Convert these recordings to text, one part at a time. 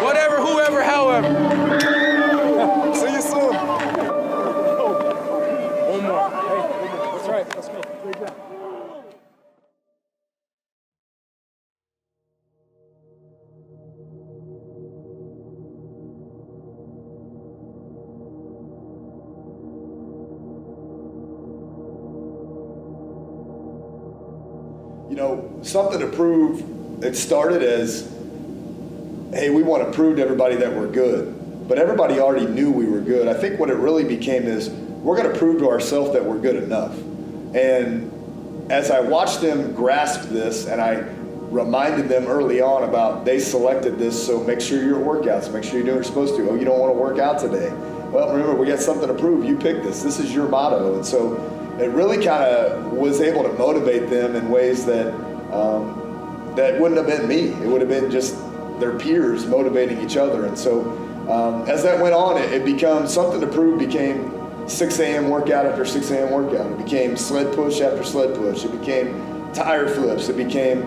Whatever, whoever, however. See you soon. One more. Hey, that's right. Let's go. Great job. You know, something to prove. It started as, hey, we want to prove to everybody that we're good. But everybody already knew we were good. I think what it really became is, we're going to prove to ourselves that we're good enough. And as I watched them grasp this, and I reminded them early on about, they selected this, so make sure you're at workouts, make sure you're doing what you're supposed to. Oh, you don't want to work out today? Well, remember, we got something to prove. You picked this. This is your motto. And so it really kind of was able to motivate them in ways that that wouldn't have been me. It would have been just their peers motivating each other. And so as that went on, it became something to prove. Became 6 a.m. workout after 6 a.m. workout. It became sled push after sled push. It became tire flips. It became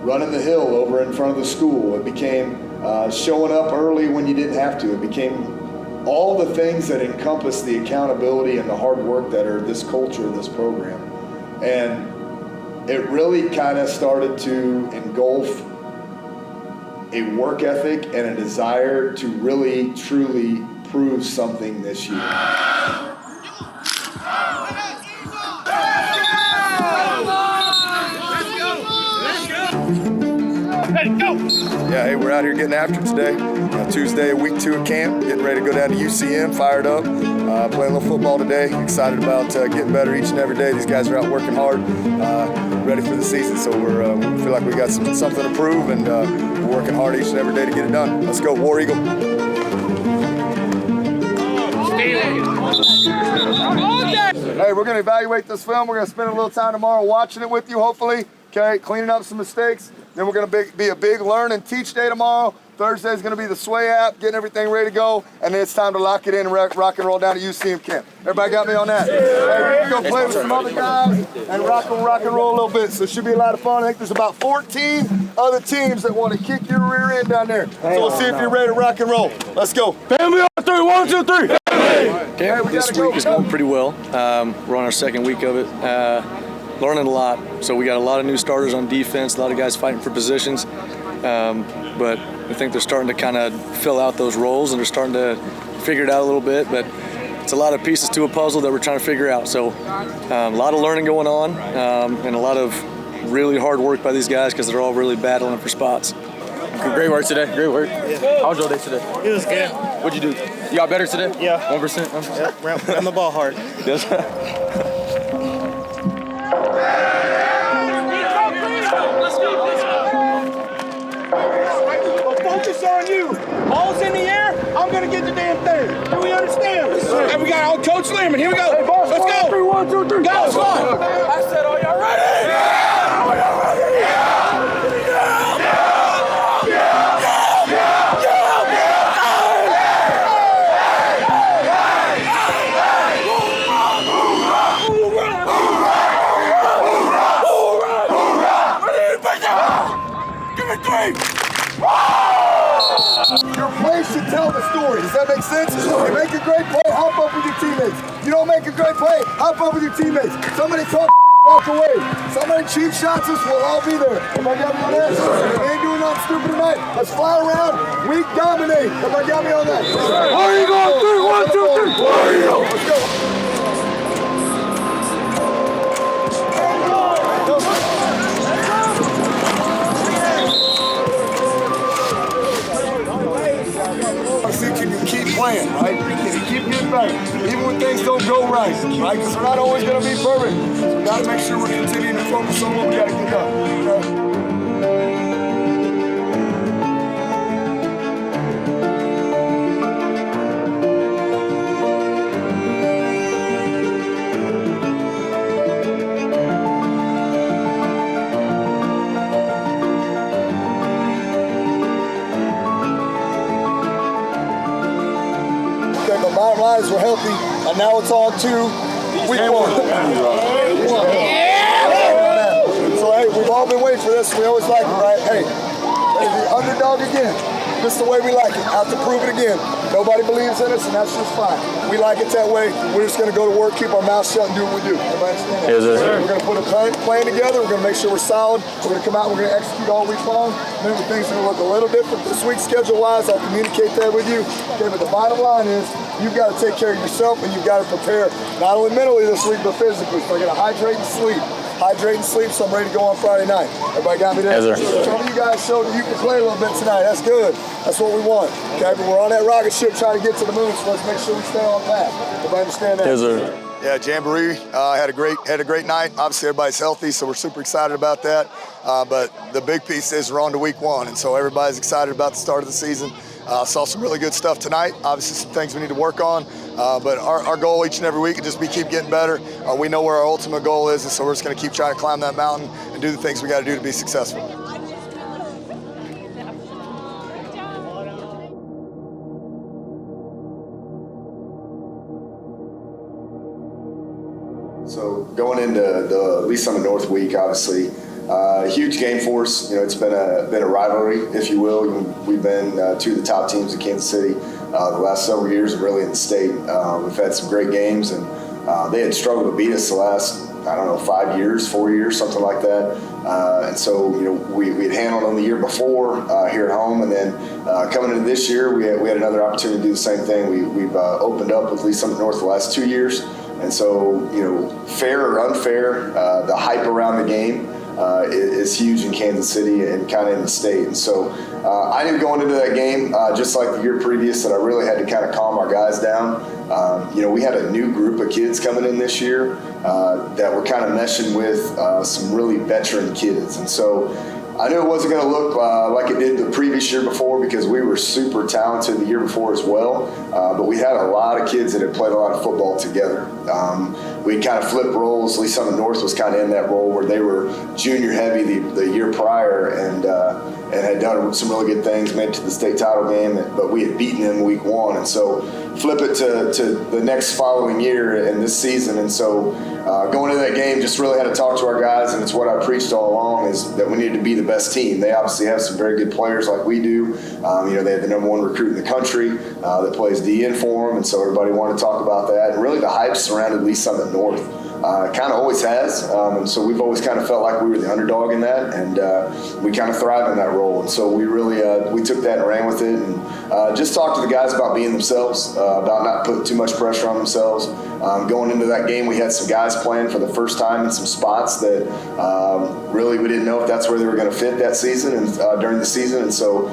running the hill over in front of the school. It became showing up early when you didn't have to. It became all the things that encompass the accountability and the hard work that are this culture, this program. And it really kind of started to engulf a work ethic and a desire to really, truly prove something this year. Yeah, hey, we're out here getting after it today. Tuesday, week 2 of camp, getting ready to go down to UCM, fired up, playing a little football today. Excited about getting better each and every day. These guys are out working hard, ready for the season. So we feel like we got something to prove, and we're working hard each and every day to get it done. Let's go, War Eagle. Hey, we're going to evaluate this film. We're going to spend a little time tomorrow watching it with you, hopefully. Okay, cleaning up some mistakes. Then we're going to be a big learn and teach day tomorrow. Thursday is going to be the Sway app, getting everything ready to go. And then it's time to lock it in and rock and roll down to UCM camp. Everybody got me on that? Hey, we're going to play with some other guys and rock and roll a little bit. So it should be a lot of fun. I think there's about 14 other teams that want to kick your rear end down there. So we'll see if you're ready to rock and roll. Let's go. Family on 3, 1, 2, 3. Camp this week is going pretty well. We're on our second week of it. Learning a lot. So we got a lot of new starters on defense, a lot of guys fighting for positions. But I think they're starting to kind of fill out those roles, and they're starting to figure it out a little bit. But it's a lot of pieces to a puzzle that we're trying to figure out. So a lot of learning going on, and a lot of really hard work by these guys because they're all really battling for spots. Great work today. Great work. Yeah. How was your day today? It was good. What'd you do? You got better today? Yeah. 1%? Yeah, ran the ball hard. Yes. Focus on you. Ball's in the air. I'm gonna get the damn thing. Do we understand? And we got old Coach Lehman. Here we go. Hey, boss, let's go. 3, 1, 2, 3. Go, come on. I said, are y'all ready? Yeah. Are y'all ready? Yeah. Yeah. Yeah. Yeah. Yeah. Yeah. Your play should tell the story. Does that make sense? You make a great play, hop up with your teammates. You don't make a great play, hop up with your teammates. Somebody talk, walk away. Somebody cheap shots us, we'll all be there. Everybody got me on that? We ain't doing nothing stupid tonight. Let's fly around, we dominate. Everybody got me on that? War Eagle, 3, 1, 2, 3. War Eagle. Let's go. Can you keep playing, right? Can you keep getting better? Even when things don't go right, right? Because we're not always going to be perfect. got to make sure we're continuing to focus on what we got to get done. Okay? Okay, but bottom line is we're healthy, and now it's on to week 1. So, hey, we've all been waiting for this. We always like it, right? Hey, the underdog again. This is the way we like it. Have to prove it again. Nobody believes in us, and that's just fine. We like it that way. We're just going to go to work, keep our mouths shut, and do what we do. Everybody understand that? Yes, sir. We're going to put a plan together. We're going to make sure we're solid. We're going to come out and we're going to execute all week long. Maybe things are going to look a little different this week schedule-wise. I'll communicate that with you. Okay, but the bottom line is you've got to take care of yourself, and you've got to prepare not only mentally this week, but physically. So I got to hydrate and sleep. Hydrate and sleep, so I'm ready to go on Friday night. Everybody got me there? Yes, sir. Some of you guys showed that you can play a little bit tonight. That's good. That's what we want. Okay, but we're on that rocket ship trying to get to the moon, so let's make sure we stay on path. Everybody understand that? Yes, sir. Yeah, Jamboree had a great night. Obviously, everybody's healthy, so we're super excited about that. But the big piece is we're on to week 1, and so everybody's excited about the start of the season. Saw some really good stuff tonight. Obviously, some things we need to work on. But our goal each and every week is just keep getting better. We know where our ultimate goal is, and so we're just going to keep trying to climb that mountain and do the things we got to do to be successful. So going into the Lee Summit North week, obviously, huge game for us. You know, it's been a rivalry, if you will. We've been two of the top teams in Kansas City the last several years, and really in the state. We've had some great games, and they had struggled to beat us the last, 4 years, something like that. And so, we had handled them the year before here at home, and then coming into this year, we had another opportunity to do the same thing. We've opened up with Lee Summit North the last 2 years. And so, fair or unfair, the hype around the game is huge in Kansas City and kind of in the state. And so I knew going into that game, just like the year previous, that I really had to kind of calm our guys down. We had a new group of kids coming in this year that were kind of meshing with some really veteran kids. And so I knew it wasn't going to look like it did the previous year before, because we were super talented the year before as well. But we had a lot of kids that had played a lot of football together. We kind of flipped roles. Lee Summit North was kind of in that role where they were junior heavy the year prior and had done some really good things, made it to the state title game, but we had beaten them week 1. And so flip it to the next following year and this season. And so going into that game, just really had to talk to our guys, and it's what I preached all along, is that we needed to be the best team. They obviously have some very good players like we do. They have the #1 recruit in the country that plays DN for them, and so everybody wanted to talk about that. And really the hype surrounded Lee Summit North. Kind of always has, and so we've always kind of felt like we were the underdog in that, and we kind of thrive in that role. And so we really we took that and ran with it, and just talked to the guys about being themselves, about not putting too much pressure on themselves. Going into that game, we had some guys playing for the first time in some spots that really we didn't know if that's where they were going to fit that season and during the season. And so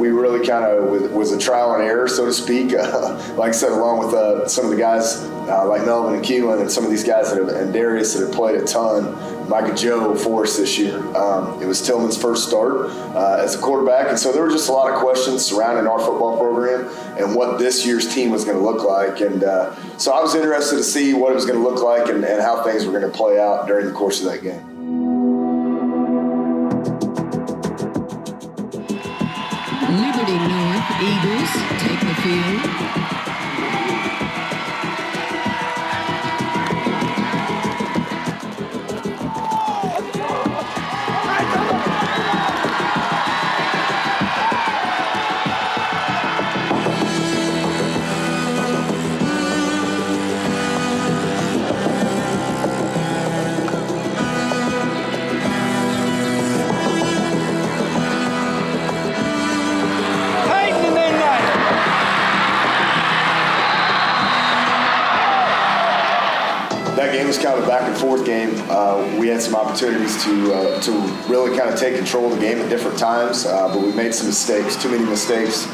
we really kind of was a trial and error, so to speak. Like I said, along with some of the guys like Melvin and Keelan and some of these guys and Darius that have played a ton, Micah Joe for us this year. It was Tillman's first start as a quarterback, and so there were just a lot of questions surrounding our football program and what this year's team was going to look like. And so I was interested to see what it was going to look like and how things were going to play out during the course of that game. Liberty North Eagles take the field. That game was kind of a back and forth game. We had some opportunities to really kind of take control of the game at different times, but we made some mistakes, too many mistakes.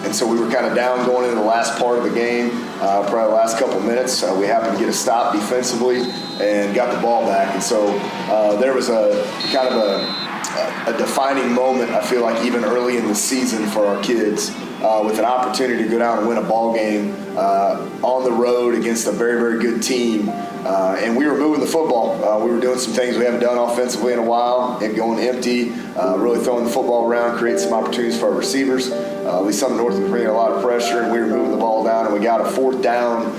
And so we were kind of down going into the last part of the game, probably the last couple minutes. We happened to get a stop defensively and got the ball back. And so there was a kind of a defining moment, I feel like, even early in the season for our kids, with an opportunity to go down and win a ball game on the road against a very, very good team. And we were moving the football. We were doing some things we haven't done offensively in a while, and going empty, really throwing the football around, creating some opportunities for our receivers. At least some north was bringing a lot of pressure, and we were moving the ball down, and we got a 4th down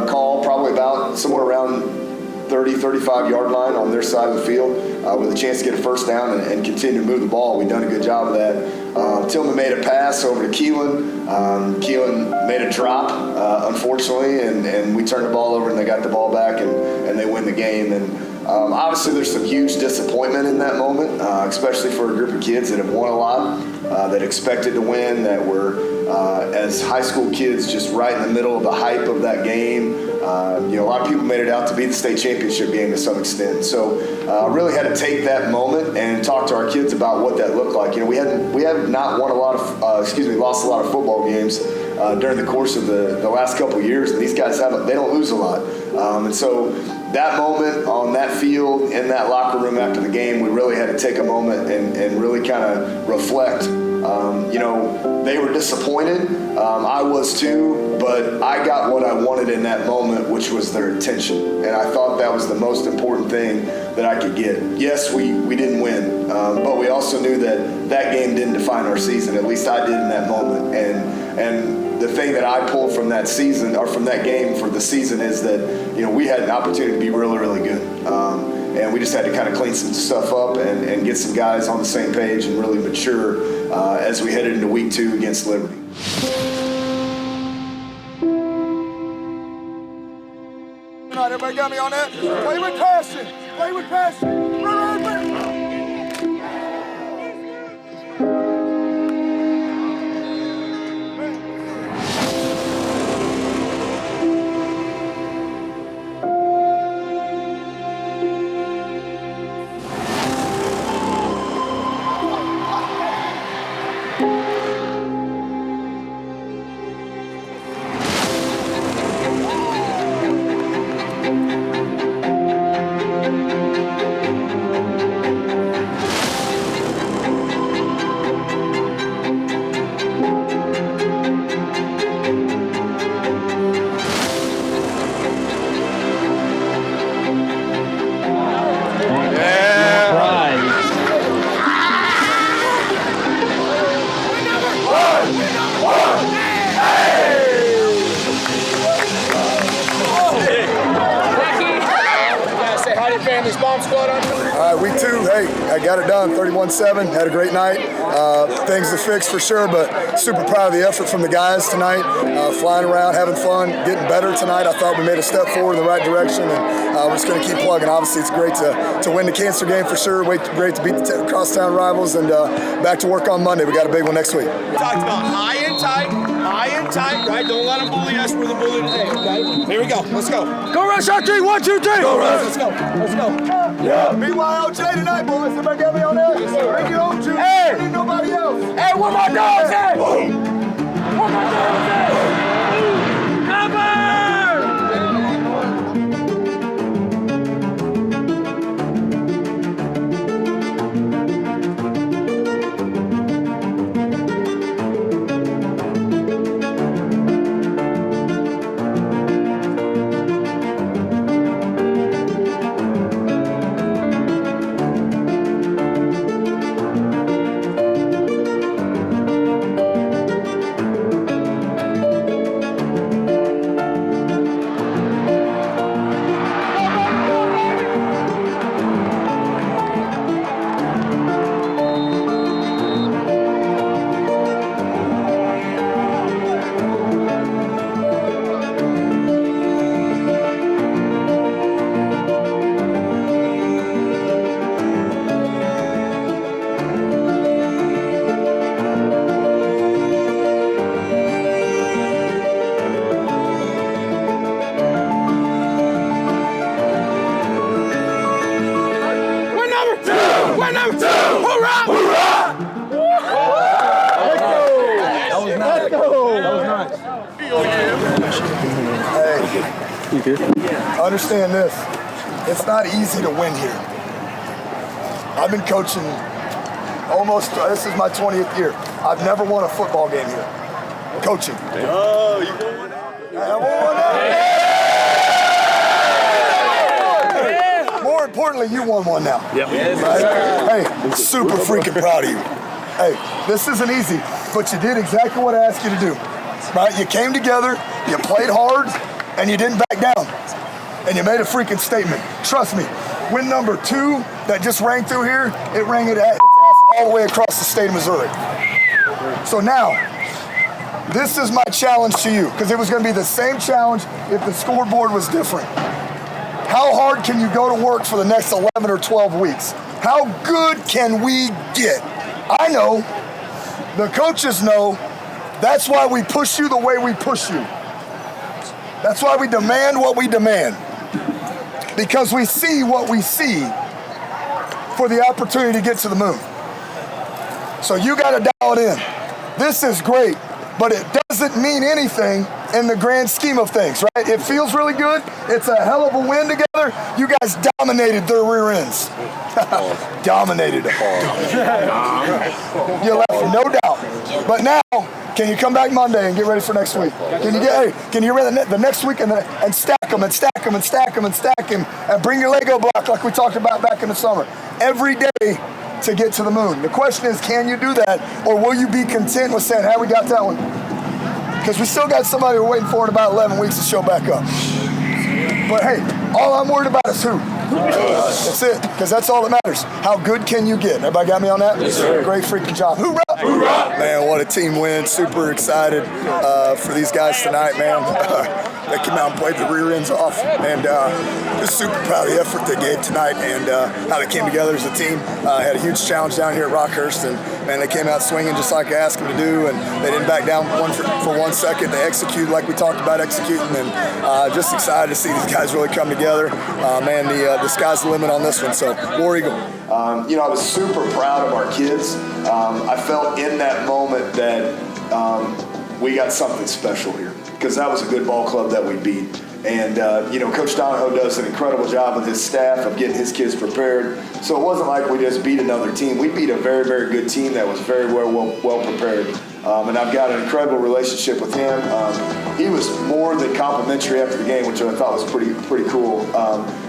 call, probably about somewhere around 30, 35-yard line on their side of the field, with a chance to get a 1st down and continue to move the ball. We've done a good job of that. Tillman made a pass over to Keelan. Keelan made a drop, unfortunately, and we turned the ball over and they got the ball back and they win the game. And obviously there's some huge disappointment in that moment, especially for a group of kids that have won a lot, that expected to win, that were, as high school kids, just right in the middle of the hype of that game. A lot of people made it out to be the state championship game to some extent. So really had to take that moment and talk to our kids about what that looked like. We have not won a lot of, lost a lot of football games during the course of the last couple of years. And these guys they don't lose a lot. And so that moment on that field, in that locker room after the game, we really had to take a moment and really kind of reflect. They were disappointed. I was too, but I got what I wanted in that moment, which was their attention. And I thought that was the most important thing that I could get. Yes, we didn't win, but we also knew that game didn't define our season. At least I did in that moment. And the thing that I pulled from that season, or from that game for the season, is that, we had an opportunity to be really, really good. And we just had to kind of clean some stuff up and get some guys on the same page and really mature as we headed into week 2 against Liberty. Everybody got me on that? Play with passion. Play with passion. Run. Week 2, hey, I got it done, 31-7, had a great night. Things to fix for sure, but super proud of the effort from the guys tonight. Flying around, having fun, getting better tonight. I thought we made a step forward in the right direction, and we're just going to keep plugging. Obviously, it's great to win the cancer game for sure. Great to beat the crosstown rivals, and back to work on Monday. We got a big one next week. We talked about high and tight, right? Don't let them bully us. We're the bully today, okay? Here we go. Let's go. Go rush our team. 1, 2, 3. Go rush. Let's go. Yeah. BYOJ tonight, boys. Everybody got me on that? Yes, sir. Bring your own juice. Hey. Ain't nobody else. Hey, where my dogs at? Where my dogs at? Cover! You good? Understand this. It's not easy to win here. I've been coaching this is my 20th year. I've never won a football game here. Coaching. Oh, you won one out. I won one out. More importantly, you won one now. Yep. Right? Hey, super freaking proud of you. Hey, this isn't easy, but you did exactly what I asked you to do. Right? You came together, you played hard, and you didn't back down. And you made a freaking statement. Trust me, win number 2 that just rang through here, it rang its ass all the way across the state of Missouri. So now, this is my challenge to you, because it was going to be the same challenge if the scoreboard was different. How hard can you go to work for the next 11 or 12 weeks? How good can we get? I know, the coaches know, that's why we push you the way we push you. That's why we demand what we demand. Because we see what we see for the opportunity to get to the moon. So you got to dial it in. This is great, but it doesn't mean anything in the grand scheme of things, right? It feels really good. It's a hell of a win together. You guys dominated their rear ends. Dominated them. You left, no doubt. But now, can you come back Monday and get ready for next week? Can you get ready the next week and stack them and stack them and stack them and stack them and bring your Lego block like we talked about back in the summer every day to get to the moon. The question is, can you do that, or will you be content with saying, "Hey, we got that one"? Because we still got somebody we're waiting for in about 11 weeks to show back up. But hey, all I'm worried about is who. That's it, because that's all that matters. How good can you get? Everybody got me on that? Yes, sir. Great freaking job. Hoorah! Hoorah! Man, what a team win. Super excited for these guys tonight, man. They came out and played the rear ends off, and just super proud of the effort they gave tonight and how they came together as a team. Had a huge challenge down here at Rockhurst, and man, they came out swinging just like I asked them to do, and they didn't back down for 1 second. They executed like we talked about executing, and just excited to see these guys really come together. Man, the sky's the limit on this one, so War Eagle. I was super proud of our kids. I felt in that moment that we got something special here, because that was a good ball club that we beat. And, Coach Donahoe does an incredible job with his staff of getting his kids prepared. So it wasn't like we just beat another team. We beat a very, very good team that was very well prepared. And I've got an incredible relationship with him. He was more than complimentary after the game, which I thought was pretty cool.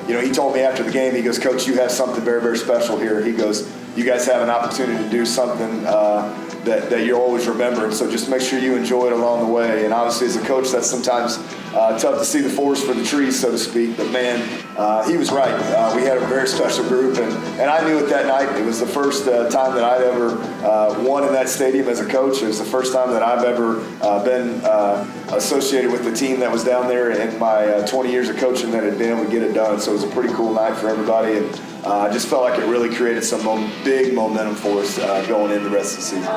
He told me after the game, he goes, "Coach, you have something very, very special here." He goes, "You guys have an opportunity to do something that you'll always remember. So just make sure you enjoy it along the way." And obviously, as a coach, that's sometimes tough to see the forest for the trees, so to speak. But man, he was right. We had a very special group, and I knew it that night. It was the first time that I'd ever won in that stadium as a coach. It was the first time that I've ever been associated with the team that was down there in my 20 years of coaching that had been able to get it done. So it was a pretty cool night for everybody, and I just felt like it really created some big momentum for us going in the rest of the season.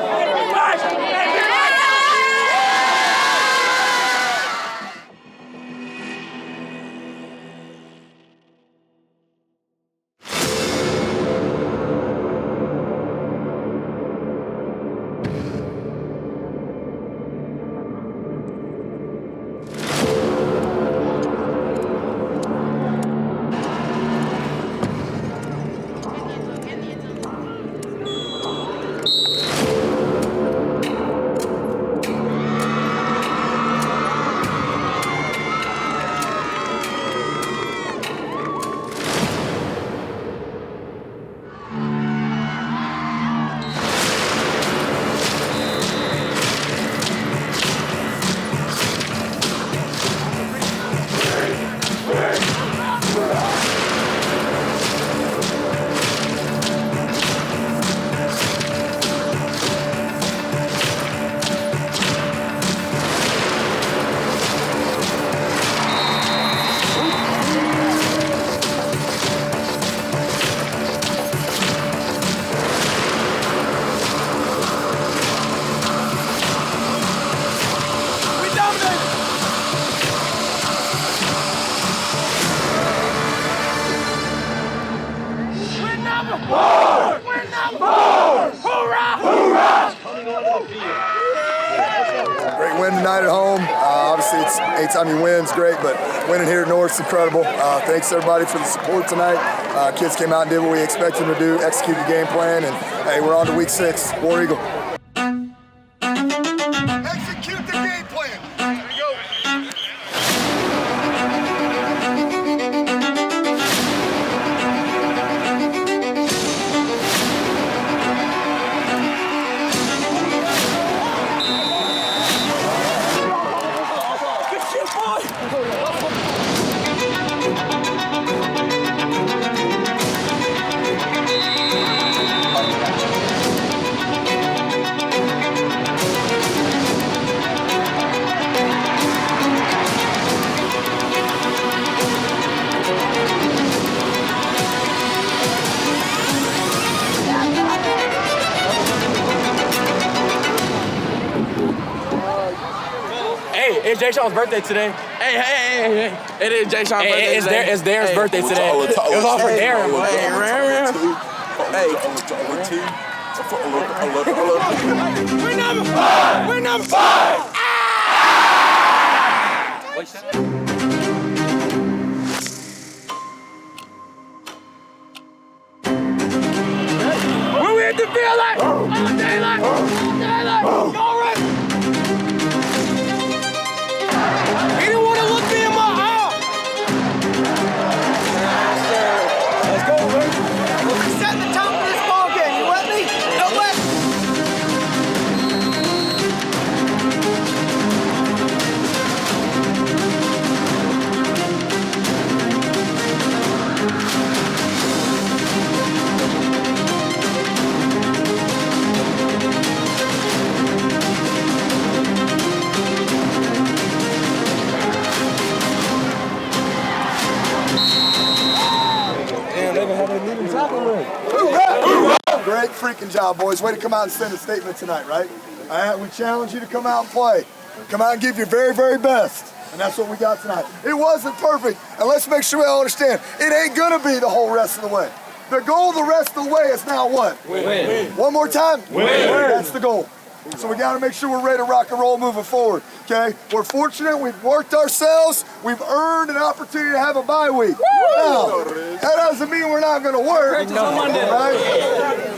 win tonight at home. Obviously, it's anytime you win, it's great, but winning here at North's incredible. Thanks everybody for the support tonight. Kids came out and did what we expected them to do, execute the game plan, and hey, we're on to week 6. War Eagle. Execute the game plan. There you go. It's Jay Sean's birthday today. Hey. It is Jay Sean's birthday today. It's Darren's birthday today. It was all for Darren. We're number 5! We're number 5! When we hit the field like, all day like, go right. He didn't want to look me in my eye. Let's go, man. We set the tone for this ball game. You with me? No way. Great freaking job, boys. Way to come out and send a statement tonight, right? All right, we challenge you to come out and play. Come out and give your very, very best. And that's what we got tonight. It wasn't perfect. And let's make sure we all understand, it ain't going to be the whole rest of the way. The goal the rest of the way is now what? Win. One more time? Win. That's the goal. So we got to make sure we're ready to rock and roll moving forward, okay? We're fortunate, we've worked ourselves, we've earned an opportunity to have a bye week. Now, that doesn't mean we're not going to work, right?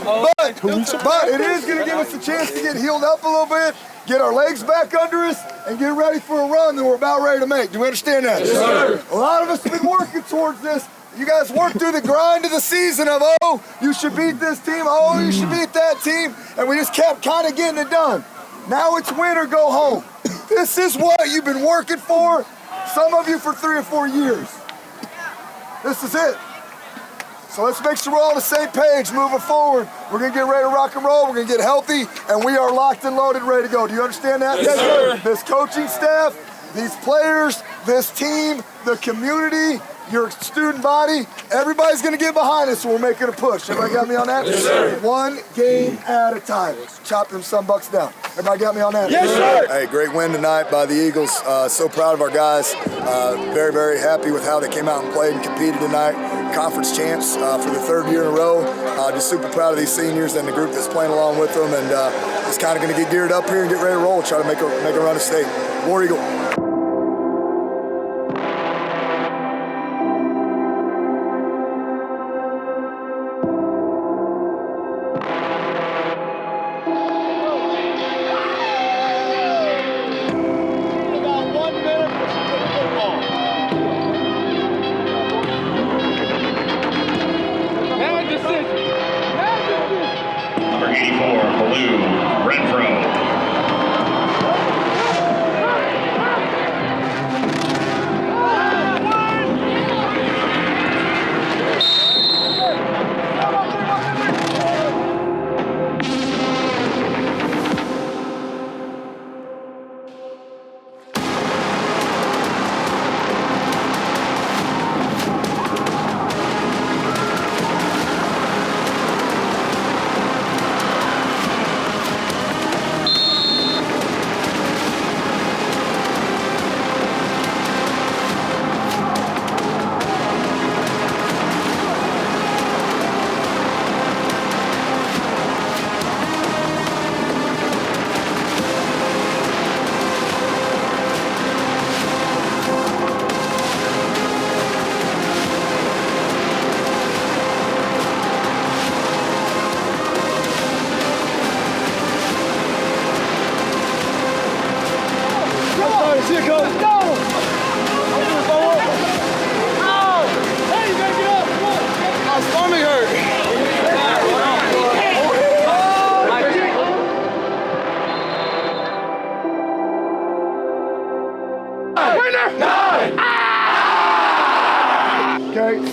But it is going to give us a chance to get healed up a little bit, get our legs back under us, and get ready for a run that we're about ready to make. Do we understand that? Yes, sir. A lot of us have been working towards this. You guys worked through the grind of the season of, oh, you should beat this team, oh, you should beat that team, and we just kept kind of getting it done. Now it's win or go home. This is what you've been working for, some of you for 3 or 4 years. This is it. So let's make sure we're all on the same page moving forward. We're going to get ready to rock and roll, we're going to get healthy, and we are locked and loaded, ready to go. Do you understand that? Yes, sir. This coaching staff, these players, this team, the community, your student body, everybody's going to get behind us, so we're making a push. Everybody got me on that? Yes, sir. One game at a time. Chop them some bucks down. Everybody got me on that? Yes, sir. Hey, great win tonight by the Eagles. So proud of our guys. Very, very happy with how they came out and played and competed tonight. Conference champs for the 3rd year in a row. Just super proud of these seniors and the group that's playing along with them, and just kind of going to get geared up here and get ready to roll, try to make a run of state. War Eagle. Number 84, blue, Renfro.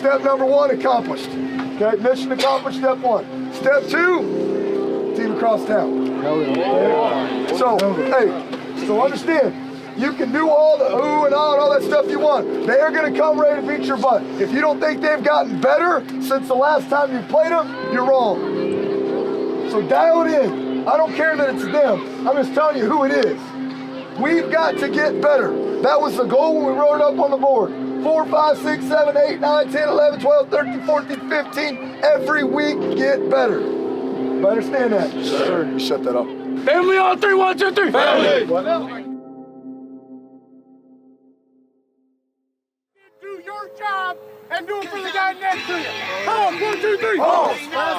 step number 1 accomplished. Okay, mission accomplished, step 1. Step 2, team across town. Okay? So, hey, so understand, you can do all the ooh and ah and all that stuff you want. They are going to come ready to beat your butt. If you don't think they've gotten better since the last time you played them, you're wrong. So dial it in. I don't care that it's them. I'm just telling you who it is. We've got to get better. That was the goal when we wrote it up on the board. 4, 5, 6, 7, 8, 9, 10, 11, 12, 13, 14, 15. Every week, get better. You understand that? Yes, sir. You shut that off. Family on 3, 1, 2, 3. Family. Do your job and do it for the guy next to you. Come on, 1, 2, 3. Let's go.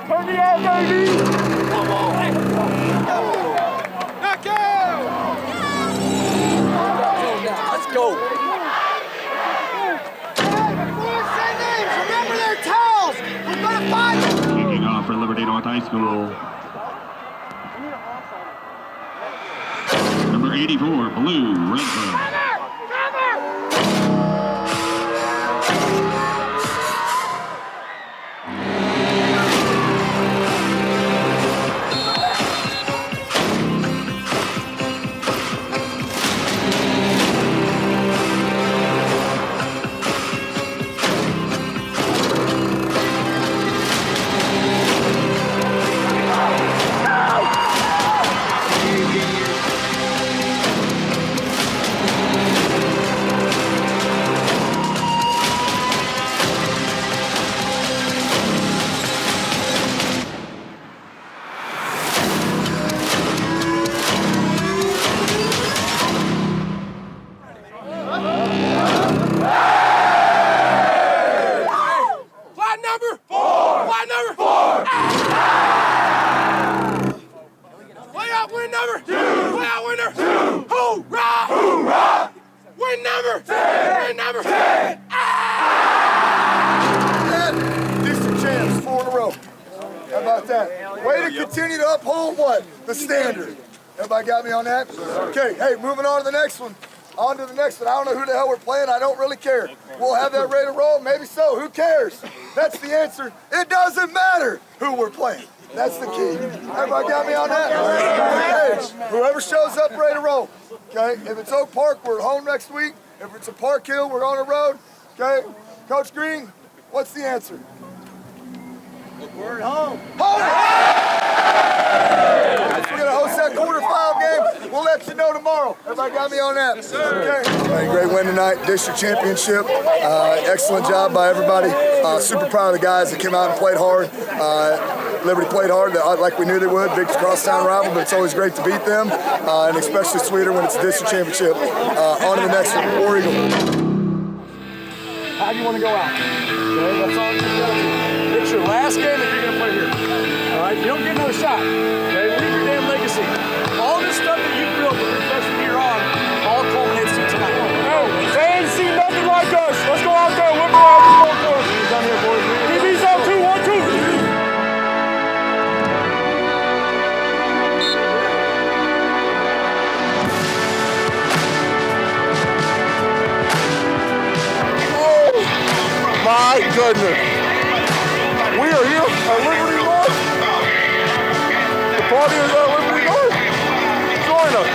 Turn me out, baby! Come on! Knock out! Let's go. Say names! Remember their towels! We're gonna find them! Kicking off for Liberty North High School. Number 84, Blue, Redford. Continue to uphold what? The standard. Everybody got me on that? Okay, hey, moving on to the next one. On to the next one. I don't know who the hell we're playing. I don't really care. We'll have that ready to roll. Maybe so. Who cares? That's the answer. It doesn't matter who we're playing. That's the key. Everybody got me on that? Hey, whoever shows up ready to roll. Okay, if it's Oak Park, we're at home next week. If it's a Park Hill, we're on the road. Okay, Coach Green, what's the answer? We're at home. Home! We're going to host that quarterfinal game. We'll let you know tomorrow. Everybody got me on that? Yes, sir. Okay. Hey, great win tonight. District championship. Excellent job by everybody. Super proud of the guys that came out and played hard. Liberty played hard like we knew they would. Big crosstown rival, but it's always great to beat them. And especially sweeter when it's a district championship. On to the next one. War Eagle. How do you want to go out? Okay, that's all you got to do. It's your last game that you're going to play here. All right? You don't get another shot. Okay? Leave your damn legacy. All this stuff that you built from your freshman year on all culminates to tonight. Hey, they ain't seen nothing like us. Let's go out there. Whip around the ball coach. Down here, boys. TV's out 2, 1, 2. My goodness. We are here at Liberty North. The party is at Liberty North. Join us.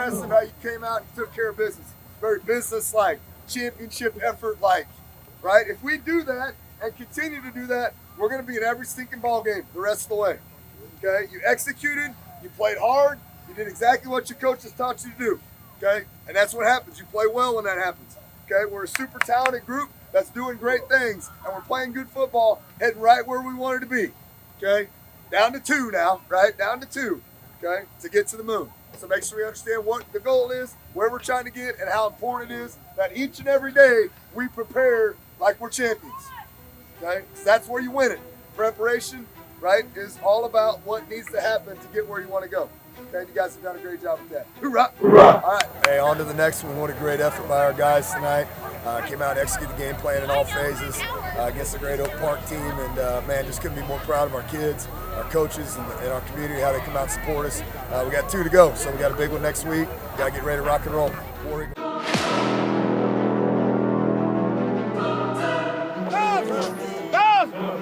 impressive how you came out and took care of business. Very business-like, championship effort-like, right? If we do that and continue to do that, we're going to be in every stinking ball game the rest of the way. Okay? You executed, you played hard, you did exactly what your coaches taught you to do. Okay? And that's what happens. You play well when that happens. Okay? We're a super talented group that's doing great things, and we're playing good football, heading right where we wanted to be. Okay? Down to 2 now, right? Down to 2, okay, to get to the moon. So make sure we understand what the goal is, where we're trying to get, and how important it is that each and every day we prepare like we're champions, okay? Because that's where you win it. Preparation, right, is all about what needs to happen to get where you want to go. Okay, you guys have done a great job with that. Hoorah! Hoorah! All right. Hey, on to the next one. What a great effort by our guys tonight. Came out and executed the game plan in all phases against the Great Oak Park team. And, man, just couldn't be more proud of our kids, our coaches, and our community, how they come out and support us. We got 2 to go, so we got a big one next week. Got to get ready to rock and roll.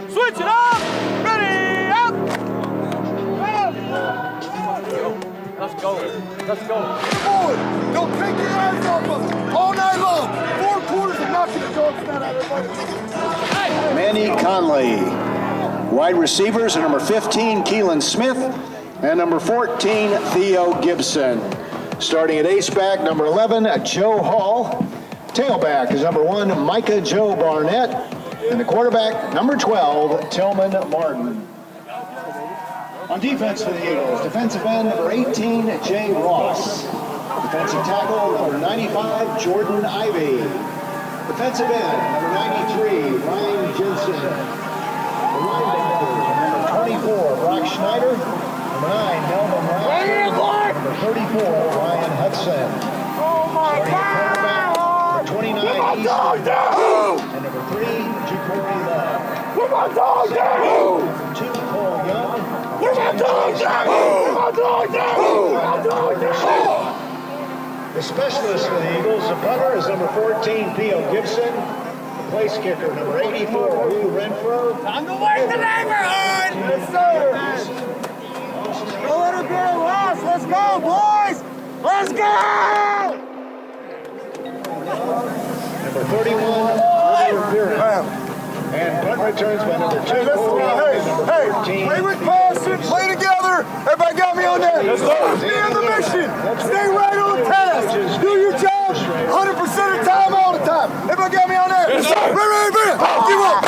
Switch it up! Ready, up! Let's go. Let's go. Boy, don't take your eyes off of them all night long. 4 quarters of knocking the dogs out of everybody. Manny Conley. Wide receivers are number 15, Keelan Smith, and number 14, Theo Gibson. Starting at ace-back, number 11, Joe Hall. Tailback is number 1, Micah Joe Barnett. And the quarterback, number 12, Tillman Martin. On defense for the Eagles, defensive end, number 18, Jay Ross. Defensive tackle, number 95, Jordan Ivey. Defensive end, number 93, Ryan Jensen. The linebackers, number 24, Brock Schneider. Number 9, Melvin Ryan. Number 34, Ryan Hudson. Oh my God! Number 29, Easton. And number 3, Jacory Love. Put my dog down! Number 2, Cole Young. Put my dog down! Put my dog down! Put my dog down! The specialist for the Eagles, the punter, is number 14, Theo Gibson. The place kicker, number 84, Lou Renfro. Time to wake the neighborhood! Yes, sir! Don't let her get lost! Let's go, boys! Let's go! Number 31, Rivera. And punt returns by number 2, Cole Young, and number 14. Play with passion, play together. Everybody got me on that. Let's go. Stay on the mission. Stay right on task. Do your job 100% of the time, all the time. Everybody got me on that. Yes, sir. Ready. Give up.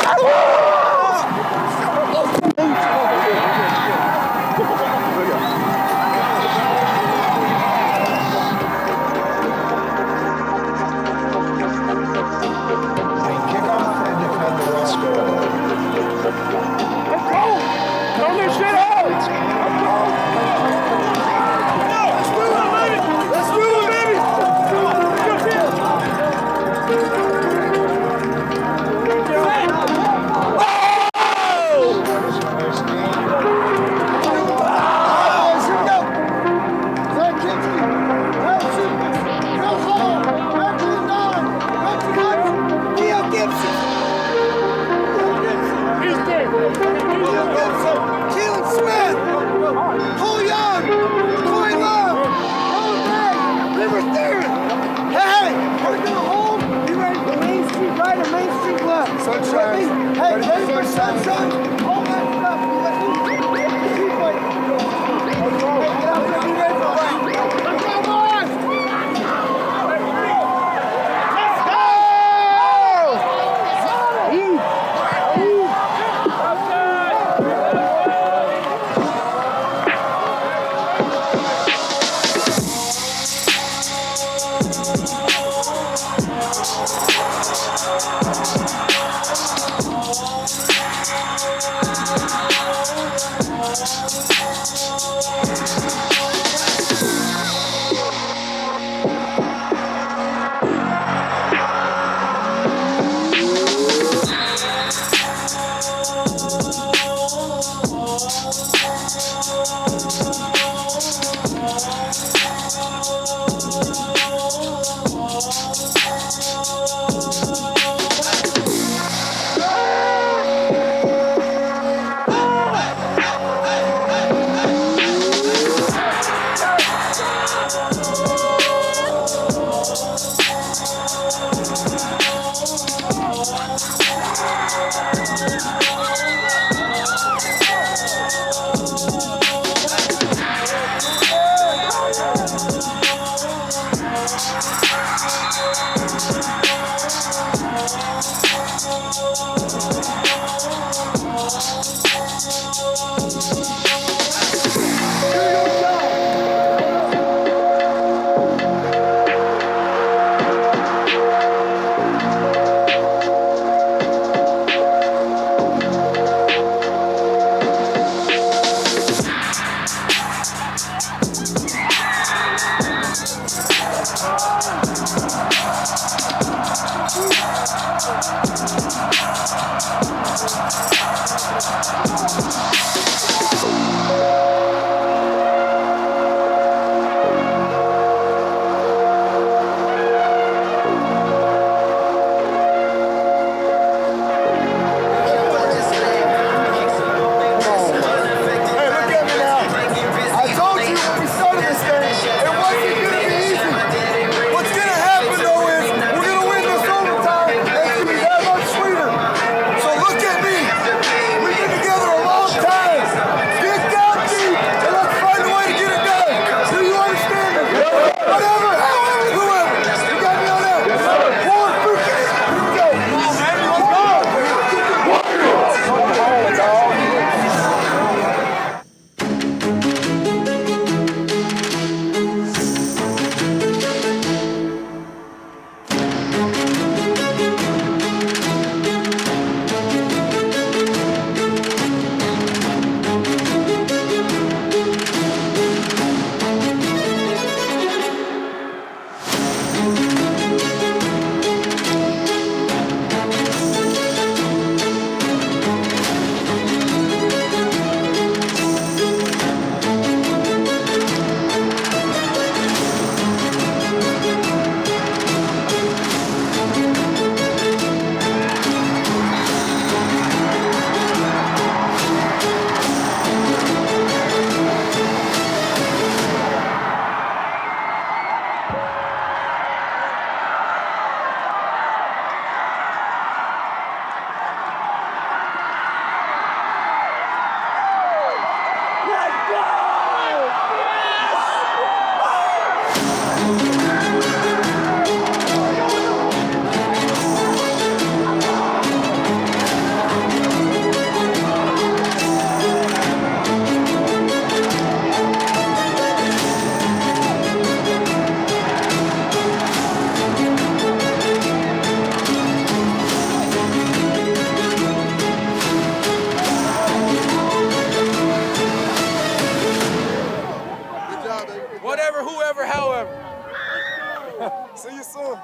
See you soon.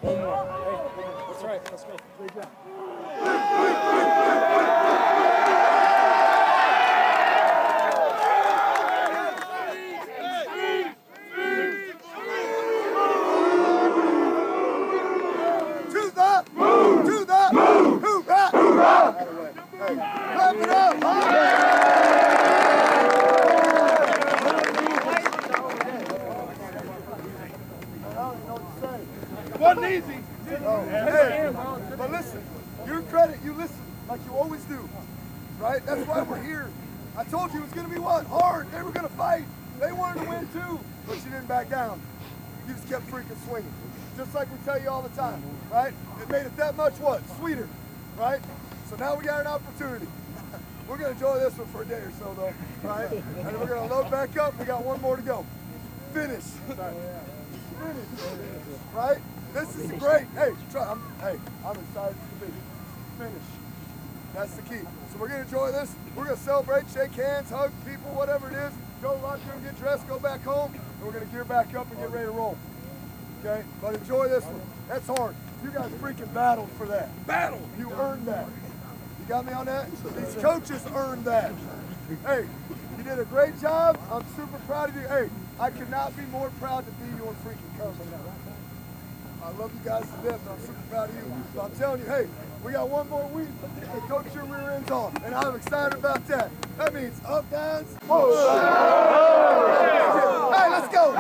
One more. Hey, that's right. Let's go. Great job. Wasn't easy. Hey, but listen, your credit, you listen like you always do, right? That's why we're here. I told you it was going to be what? Hard. They were going to fight. They wanted to win too, but you didn't back down. You just kept freaking swinging. Just like we tell you all the time, right? It made it that much what? Sweeter, right? So now we got an opportunity. We're going to enjoy this one for a day or so though, right? And then we're going to load back up. We got one more to go. Finish. Finish. Right? This is great. Hey, I'm excited to be. Finish. That's the key. So we're going to enjoy this. We're going to celebrate, shake hands, hug people, whatever it is. Go to the locker room, get dressed, go back home, and we're going to gear back up and get ready to roll. Okay? But enjoy this one. That's hard. You guys freaking battled for that. Battle! You earned that. You got me on that? These coaches earned that. Hey, you did a great job. I'm super proud of you. Hey, I could not be more proud to be your freaking coach. I love you guys to death, but I'm super proud of you. So I'm telling you, hey, we got one more week to coach your rear ends on, and I'm excited about that. That means up, guys. Whoa. Hey, let's go.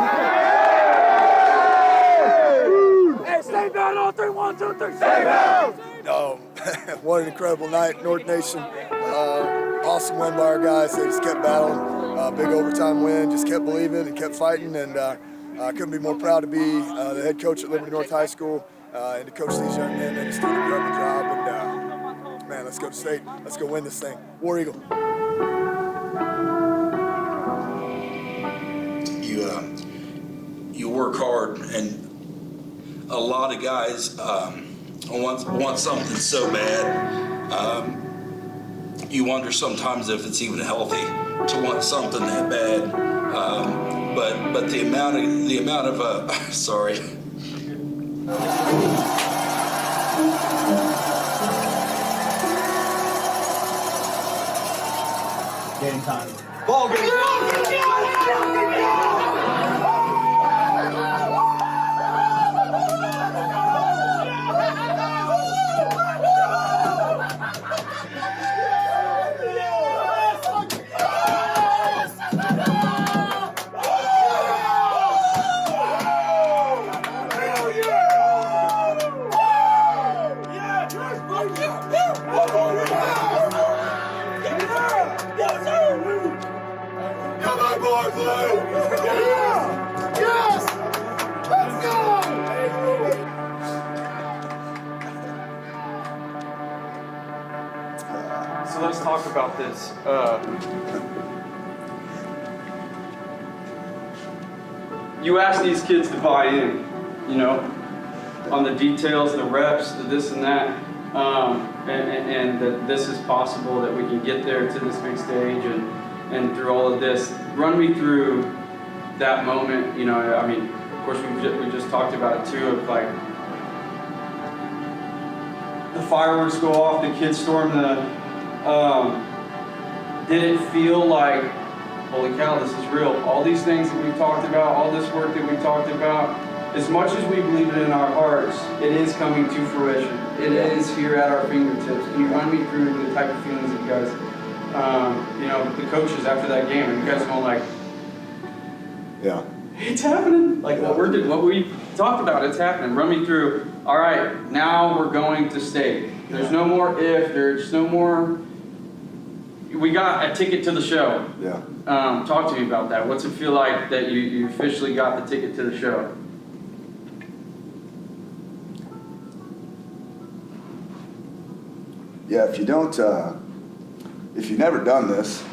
Hey, stay down on 3, 1, 2, 3, stay down. What an incredible night, North Nation. Awesome win by our guys. They just kept battling. Big overtime win. Just kept believing and kept fighting. And I couldn't be more proud to be the head coach at Liberty North High School and to coach these young men. They just did an incredible job. And man, Let's go to state. Let's go win this thing. War Eagle. You work hard, and a lot of guys want something so bad. You wonder sometimes if it's even healthy to want something that bad. But the amount of sorry. Game time. Ball game. So let's talk about this. You ask these kids to buy in, you know, on the details, the reps, the this and that, and that this is possible, that we can get there to this big stage and through all of this. Run me through that moment, you know, I mean, of course we just talked about it too, of like, the fireworks go off, the kids storm the, did it feel like, holy cow, this is real? All these things that we talked about, all this work that we talked about, as much as we believe it in our hearts, it is coming to fruition. It is here at our fingertips. Can you run me through the type of feelings that you guys, you know, the coaches after that game, and you guys going like, yeah, it's happening. Like what we talked about, it's happening. Run me through. All right, now we're going to state. There's no more if. There's no more. We got a ticket to the show. Yeah. Talk to me about that. What's it feel like that you officially got the ticket to the show? Yeah, if you've never done this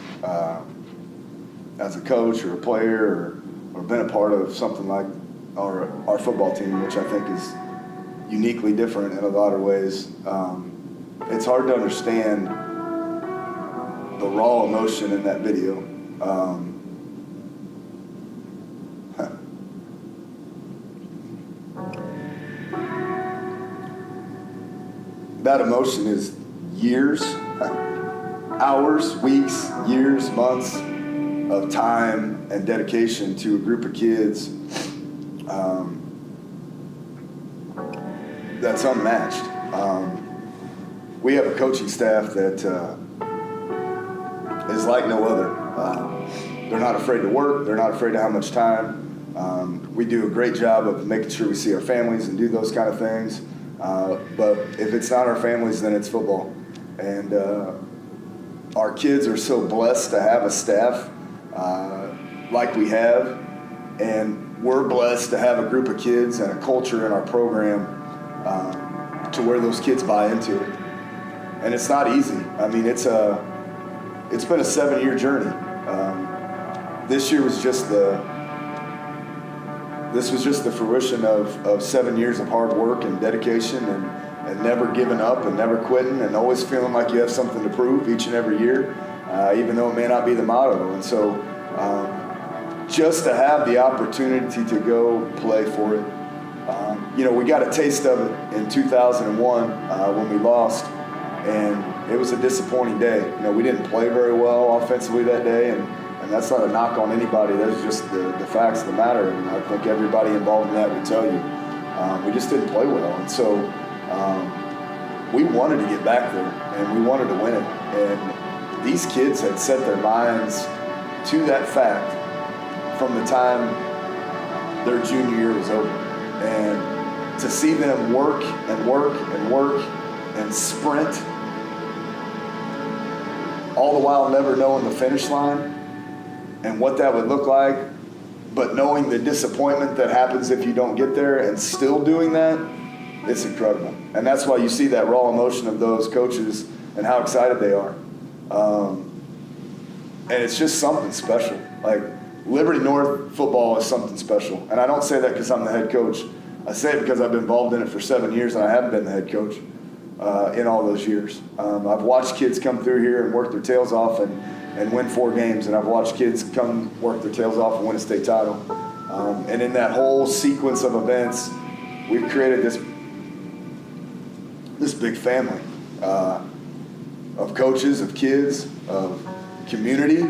as a coach or a player or been a part of something like our football team, which I think is uniquely different in a lot of ways, it's hard to understand the raw emotion in that video. That emotion is years, hours, weeks, years, months of time and dedication to a group of kids that's unmatched. We have a coaching staff that is like no other. They're not afraid to work. They're not afraid of how much time. We do a great job of making sure we see our families and do those kind of things. But if it's not our families, then it's football. And our kids are so blessed to have a staff like we have. And we're blessed to have a group of kids and a culture in our program to where those kids buy into it. And it's not easy. I mean, it's been a 7-year journey. This year was just the fruition of 7 years of hard work and dedication and never giving up and never quitting and always feeling like you have something to prove each and every year, even though it may not be the motto. And so just to have the opportunity to go play for it. We got a taste of it in 2001 when we lost, and it was a disappointing day. We didn't play very well offensively that day, and that's not a knock on anybody. That's just the facts of the matter, and I think everybody involved in that would tell you. We just didn't play well, and so we wanted to get back there, and we wanted to win it. And these kids had set their minds to that fact from the time their junior year was over. And to see them work and work and work and sprint, all the while never knowing the finish line and what that would look like, but knowing the disappointment that happens if you don't get there and still doing that, it's incredible. And that's why you see that raw emotion of those coaches and how excited they are. And it's just something special. Like, Liberty North football is something special. And I don't say that because I'm the head coach. I say it because I've been involved in it for 7 years and I haven't been the head coach in all those years. I've watched kids come through here and work their tails off and win 4 games. And I've watched kids come work their tails off and win a state title. And in that whole sequence of events, we've created this big family of coaches, of kids, of community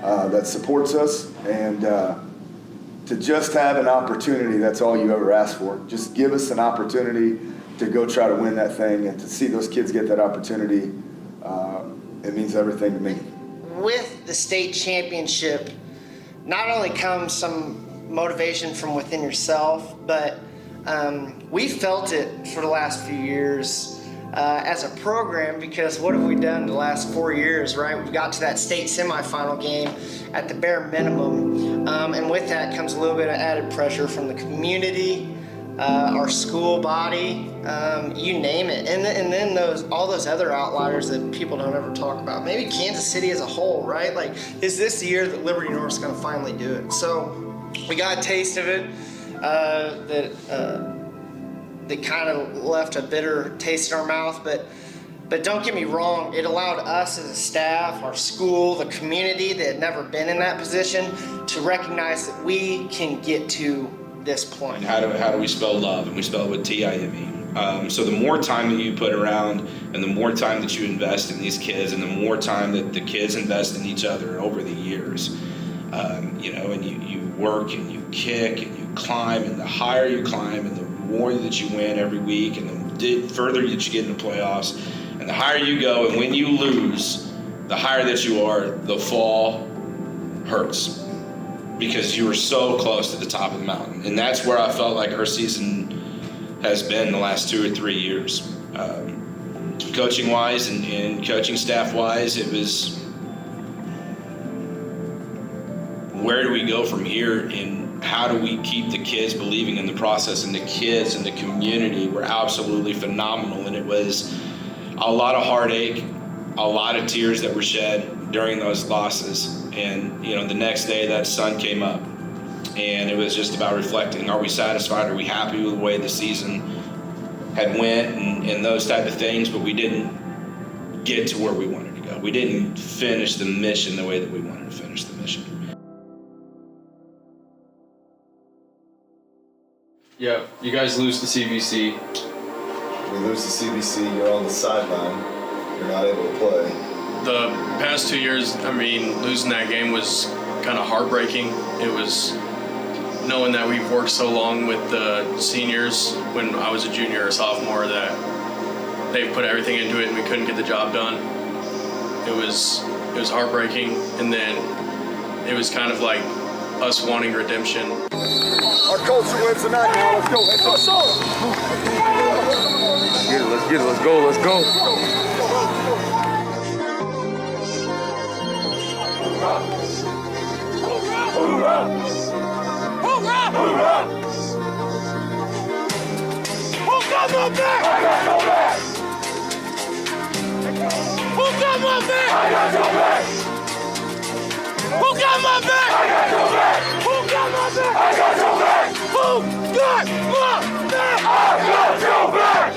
that supports us, and to just have an opportunity, that's all you ever ask for. Just give us an opportunity to go try to win that thing, and to see those kids get that opportunity, it means everything to me. With the state championship, not only comes some motivation from within yourself, but we felt it for the last few years as a program, because what have we done the last 4 years, right? We've got to that state semifinal game at the bare minimum, and with that comes a little bit of added pressure from the community, our school body, you name it, and then all those other outliers that people don't ever talk about. Maybe Kansas City as a whole, right? Like, is this the year that Liberty North's going to finally do it? So we got a taste of it that kind of left a bitter taste in our mouth, but don't get me wrong, it allowed us as a staff, our school, the community that had never been in that position to recognize that we can get to this point. How do we spell love? And we spell it with T-I-M-E. So the more time that you put around, and the more time that you invest in these kids, and the more time that the kids invest in each other over the years, and you work and you kick and you climb, and the higher you climb and the more that you win every week, and the further that you get in the playoffs, and the higher you go, and when you lose, the higher that you are, the fall hurts, because you were so close to the top of the mountain. And that's where I felt like her season has been the last 2 or 3 years. Coaching wise and coaching staff wise, it was, where do we go from here, and how do we keep the kids believing in the process? And the kids and the community were absolutely phenomenal, and it was a lot of heartache, a lot of tears that were shed during those losses. And the next day that sun came up, and it was just about reflecting, are we satisfied, are we happy with the way the season had went, and those type of things. But we didn't get to where we wanted to go. We didn't finish the mission the way that we wanted to finish the mission. Yeah, you guys lose the CBC. We lose the CBC, you're on the sideline, you're not able to play. The past 2 years, losing that game was kind of heartbreaking. It was knowing that we've worked so long with the seniors when I was a junior or sophomore, that they put everything into it and we couldn't get the job done. It was heartbreaking, and then it was kind of like us wanting redemption. Our culture wins tonight, now. Let's go. Let's go. Let's get it. Let's go. Let's go. Hoorah! Hoorah! Hoorah! Who got my back? I got your back. Who got my back? I got your back. Who got my back? I got your back. Who got my back? I got your back. Who got my back? I got your back.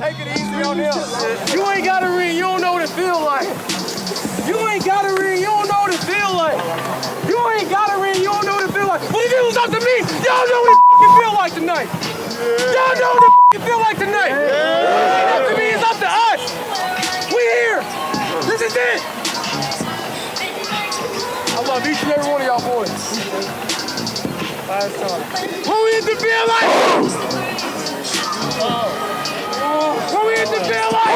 Take it easy on him. You ain't got a ring, you don't know what it feel like. You ain't got a ring, you don't know what it feel like. You ain't got a ring, you don't know what it feel like. But if it was up to me, y'all know what it feel like tonight. Y'all know what it feel like tonight. It ain't up to me, it's up to us. We here. This is it. I love each and every one of y'all boys. Last time. What we hit the field like? What we hit the field like?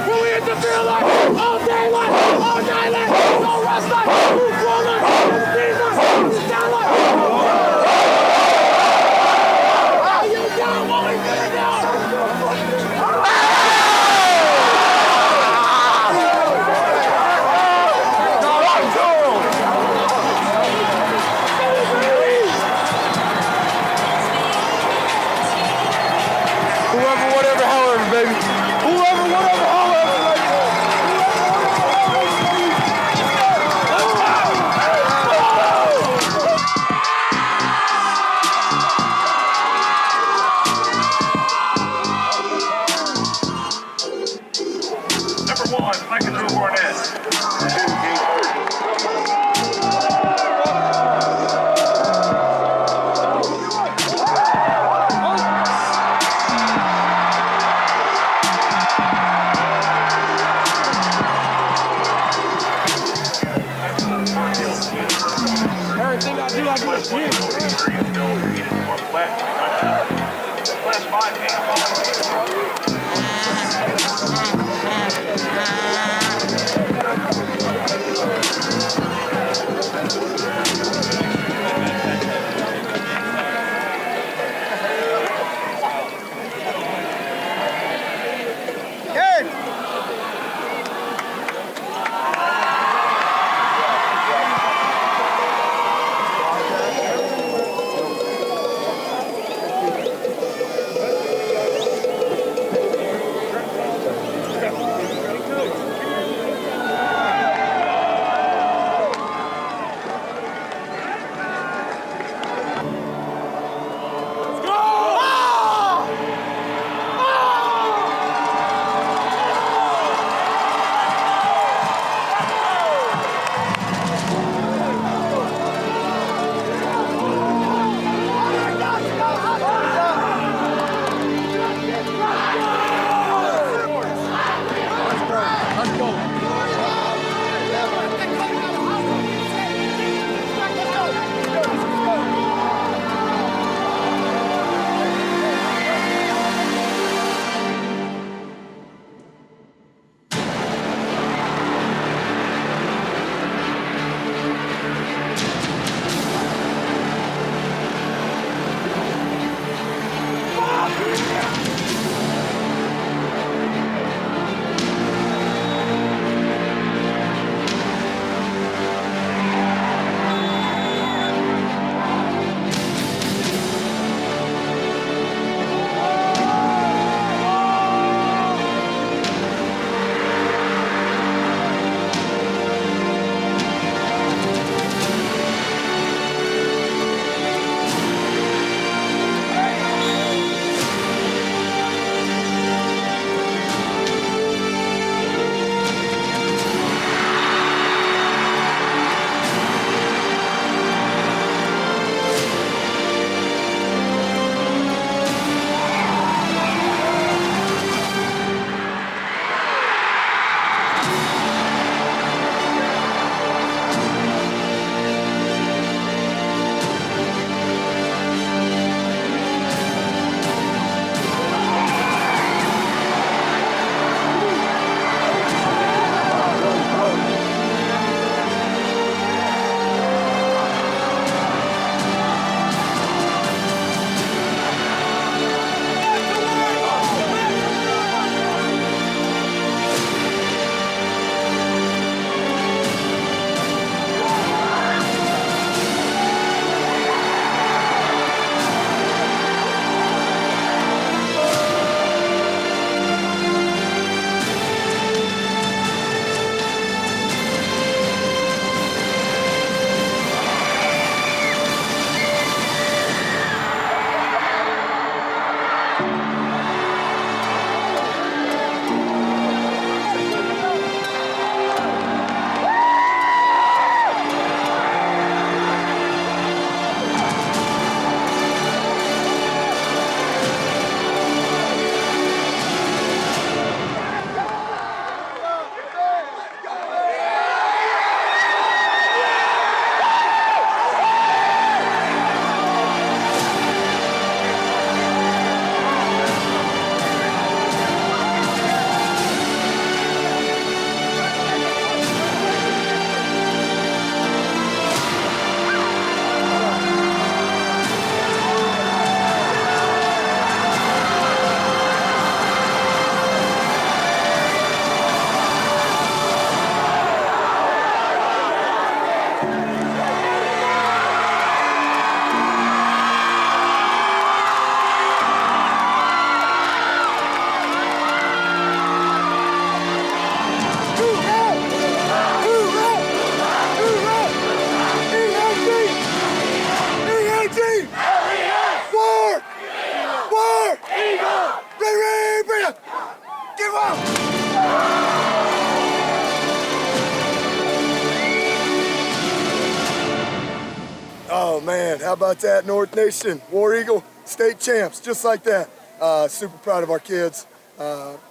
What we hit the field like? All day like, all night like, no rest like, who's one like, who's three like, who's down like. whatever, however, baby. Whoever, whatever, however, baby. Number 1, Michael Barnett. Everything I do, I do it for you. Last 5 games. about that, North Nation? War Eagle, state champs, just like that. Super proud of our kids.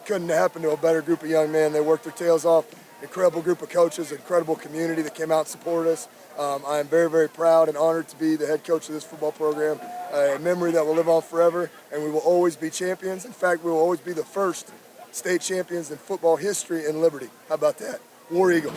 Couldn't happen to a better group of young men. They worked their tails off. Incredible group of coaches, incredible community that came out and supported us. I am very, very proud and honored to be the head coach of this football program. A memory that will live on forever, and we will always be champions. In fact, we will always be the first state champions in football history in Liberty. How about that? War Eagle.